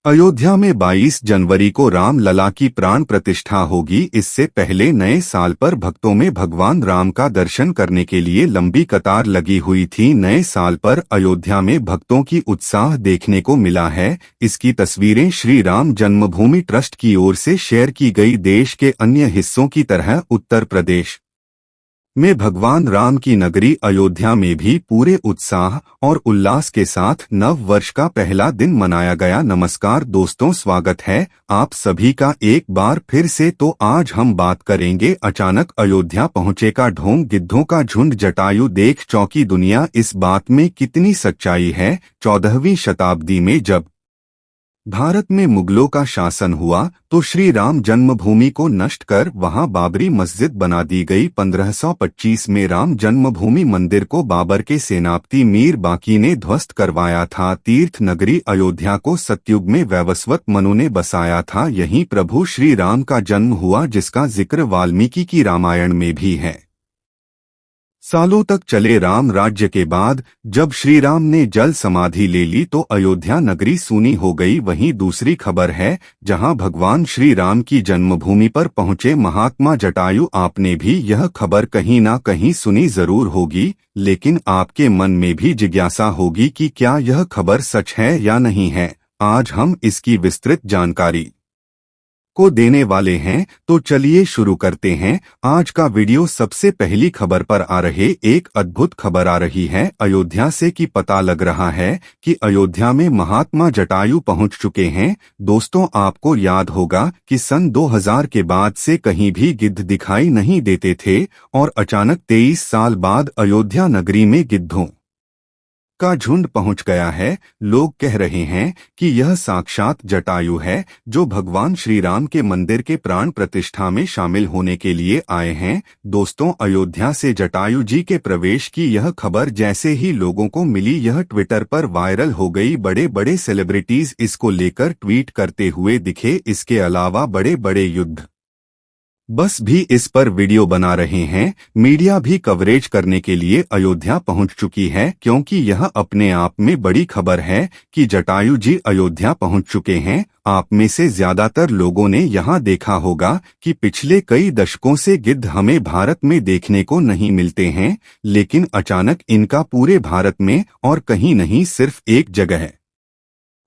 अयोध्या में 22 जनवरी को राम लला की प्राण प्रतिष्ठा होगी। इससे पहले नए साल पर भक्तों में भगवान राम का दर्शन करने के लिए लंबी कतार लगी हुई थी। नए साल पर अयोध्या में भक्तों की उत्साह देखने को मिला है। इसकी तस्वीरें श्री राम जन्मभूमि ट्रस्ट की ओर से शेयर की गई। देश के अन्य हिस्सों की तरह उत्तर प्रदेश में भगवान राम की नगरी अयोध्या में भी पूरे उत्साह और उल्लास के साथ नव वर्ष का पहला दिन मनाया गया। नमस्कार दोस्तों, स्वागत है आप सभी का एक बार फिर से। तो आज हम बात करेंगे अचानक अयोध्या पहुंचे का ढोंग, गिद्धों का झुंड, जटायु देख चौंकी दुनिया। इस बात में कितनी सच्चाई है? 14वीं शताब्दी में जब भारत में मुगलों का शासन हुआ तो श्री राम जन्मभूमि को नष्ट कर वहां बाबरी मस्जिद बना दी गई। 1525 में राम जन्मभूमि मंदिर को बाबर के सेनापति मीर बाकी ने ध्वस्त करवाया था। तीर्थ नगरी अयोध्या को सतयुग में वैवस्वत मनु ने बसाया था। यहीं प्रभु श्री राम का जन्म हुआ, जिसका जिक्र वाल्मीकि की रामायण में भी है। सालों तक चले राम राज्य के बाद जब श्री राम ने जल समाधि ले ली तो अयोध्या नगरी सूनी हो गई। वहीं दूसरी खबर है, जहां भगवान श्री राम की जन्मभूमि पर पहुंचे महात्मा जटायु। आपने भी यह खबर कहीं ना कहीं सुनी जरूर होगी, लेकिन आपके मन में भी जिज्ञासा होगी कि क्या यह खबर सच है या नहीं है। आज हम इसकी विस्तृत जानकारी को देने वाले हैं, तो चलिए शुरू करते हैं आज का वीडियो। सबसे पहली खबर पर आ रहे एक अद्भुत खबर आ रही है अयोध्या से कि पता लग रहा है कि अयोध्या में महात्मा जटायु पहुंच चुके हैं। दोस्तों, आपको याद होगा कि सन 2000 के बाद से कहीं भी गिद्ध दिखाई नहीं देते थे और अचानक 23 साल बाद अयोध्या नगरी में गिद्धों का झुंड पहुंच गया है। लोग कह रहे हैं कि यह साक्षात जटायु है, जो भगवान श्री राम के मंदिर के प्राण प्रतिष्ठा में शामिल होने के लिए आए हैं। दोस्तों, अयोध्या से जटायु जी के प्रवेश की यह खबर जैसे ही लोगों को मिली, यह ट्विटर पर वायरल हो गई। बड़े बड़े सेलिब्रिटीज इसको लेकर ट्वीट करते हुए दिखे। इसके अलावा बड़े बड़े युद्ध बस भी इस पर वीडियो बना रहे हैं। मीडिया भी कवरेज करने के लिए अयोध्या पहुंच चुकी है, क्योंकि यह अपने आप में बड़ी खबर है कि जटायु जी अयोध्या पहुंच चुके हैं। आप में से ज्यादातर लोगों ने यहां देखा होगा कि पिछले कई दशकों से गिद्ध हमें भारत में देखने को नहीं मिलते हैं, लेकिन अचानक इनका पूरे भारत में और कहीं नहीं, सिर्फ एक जगह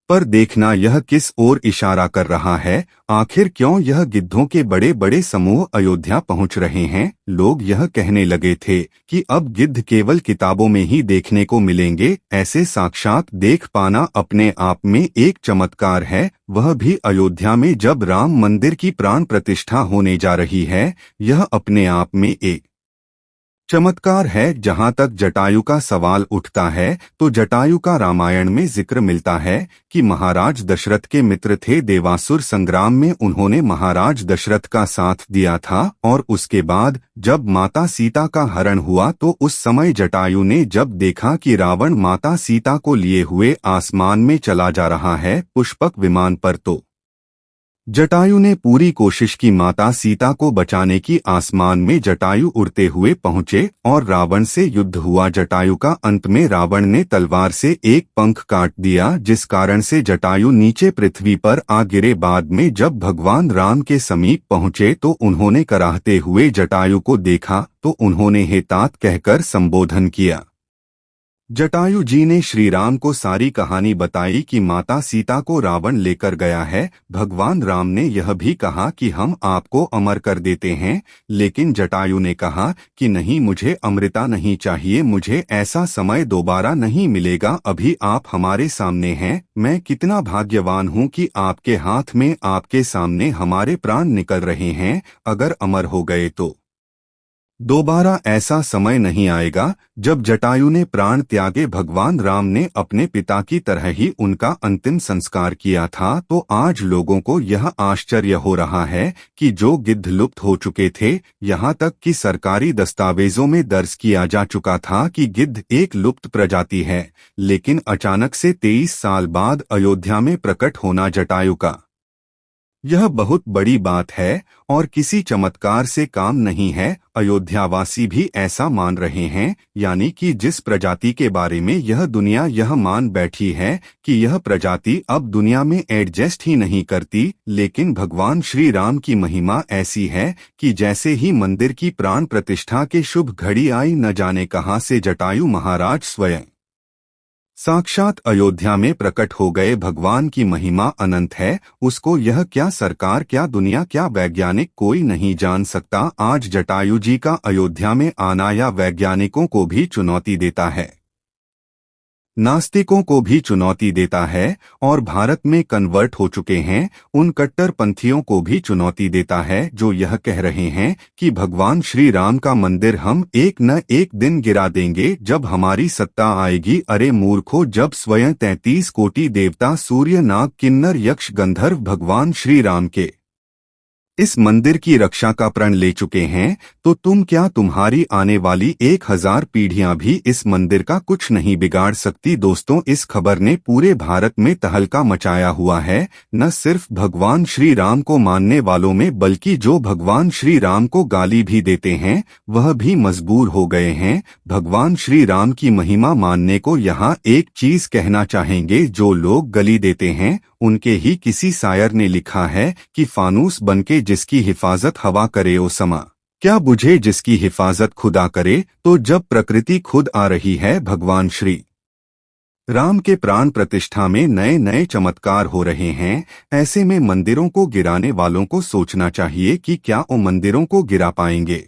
पर देखना यह किस ओर इशारा कर रहा है? आखिर क्यों यह गिद्धों के बड़े बड़े समूह अयोध्या पहुंच रहे हैं? लोग यह कहने लगे थे कि अब गिद्ध केवल किताबों में ही देखने को मिलेंगे। ऐसे साक्षात देख पाना अपने आप में एक चमत्कार है, वह भी अयोध्या में जब राम मंदिर की प्राण प्रतिष्ठा होने जा रही है। यह अपने आप में एक चमत्कार है। जहां तक जटायु का सवाल उठता है तो जटायु का रामायण में जिक्र मिलता है कि महाराज दशरथ के मित्र थे। देवासुर संग्राम में उन्होंने महाराज दशरथ का साथ दिया था और उसके बाद जब माता सीता का हरण हुआ तो उस समय जटायु ने जब देखा कि रावण माता सीता को लिए हुए आसमान में चला जा रहा है पुष्पक विमान पर, तो जटायु ने पूरी कोशिश की माता सीता को बचाने की। आसमान में जटायु उड़ते हुए पहुंचे और रावण से युद्ध हुआ। जटायु का अंत में रावण ने तलवार से एक पंख काट दिया, जिस कारण से जटायु नीचे पृथ्वी पर आ गिरे। बाद में जब भगवान राम के समीप पहुंचे तो उन्होंने कराहते हुए जटायु को देखा तो उन्होंने हे तात कहकर संबोधन किया। जटायु जी ने श्री राम को सारी कहानी बताई कि माता सीता को रावण लेकर गया है। भगवान राम ने यह भी कहा कि हम आपको अमर कर देते हैं, लेकिन जटायु ने कहा कि नहीं, मुझे अमृता नहीं चाहिए, मुझे ऐसा समय दोबारा नहीं मिलेगा। अभी आप हमारे सामने हैं, मैं कितना भाग्यवान हूँ कि आपके हाथ में, आपके सामने हमारे प्राण निकल रहे हैं। अगर अमर हो गए तो दोबारा ऐसा समय नहीं आएगा। जब जटायु ने प्राण त्यागे, भगवान राम ने अपने पिता की तरह ही उनका अंतिम संस्कार किया था। तो आज लोगों को यह आश्चर्य हो रहा है कि जो गिद्ध लुप्त हो चुके थे, यहाँ तक कि सरकारी दस्तावेजों में दर्ज किया जा चुका था कि गिद्ध एक लुप्त प्रजाति है, लेकिन अचानक से 23 साल बाद अयोध्या में प्रकट होना जटायु का यह बहुत बड़ी बात है और किसी चमत्कार से काम नहीं है। अयोध्यावासी भी ऐसा मान रहे हैं, यानी कि जिस प्रजाति के बारे में यह दुनिया यह मान बैठी है कि यह प्रजाति अब दुनिया में एडजस्ट ही नहीं करती, लेकिन भगवान श्री राम की महिमा ऐसी है कि जैसे ही मंदिर की प्राण प्रतिष्ठा के शुभ घड़ी आई, न जाने कहां से जटायु महाराज स्वयं साक्षात अयोध्या में प्रकट हो गए। भगवान की महिमा अनंत है, उसको यह क्या सरकार, क्या दुनिया, क्या वैज्ञानिक कोई नहीं जान सकता। आज जटायु जी का अयोध्या में आना या वैज्ञानिकों को भी चुनौती देता है, नास्तिकों को भी चुनौती देता है और भारत में कन्वर्ट हो चुके हैं उन कट्टरपंथियों को भी चुनौती देता है जो यह कह रहे हैं कि भगवान श्री राम का मंदिर हम एक न एक दिन गिरा देंगे जब हमारी सत्ता आएगी। अरे मूर्खों, जब स्वयं 33 कोटि देवता सूर्य, नाग, किन्नर, यक्ष, गंधर्व भगवान श्री राम के इस मंदिर की रक्षा का प्रण ले चुके हैं, तो तुम क्या, तुम्हारी आने वाली 1000 पीढ़ियां भी इस मंदिर का कुछ नहीं बिगाड़ सकती। दोस्तों, इस खबर ने पूरे भारत में तहलका मचाया हुआ है। न सिर्फ भगवान श्री राम को मानने वालों में, बल्कि जो भगवान श्री राम को गाली भी देते हैं वह भी मजबूर हो गए हैं भगवान श्री राम की महिमा मानने को। यहाँ एक चीज कहना चाहेंगे, जो लोग गली देते हैं उनके ही किसी शायर ने लिखा है कि फानूस बनके जिसकी हिफाजत हवा करे ओ समा, क्या बुझे जिसकी हिफाजत खुदा करे। तो जब प्रकृति खुद आ रही है, भगवान श्री राम के प्राण प्रतिष्ठा में नए नए चमत्कार हो रहे हैं, ऐसे में मंदिरों को गिराने वालों को सोचना चाहिए कि क्या वो मंदिरों को गिरा पाएंगे।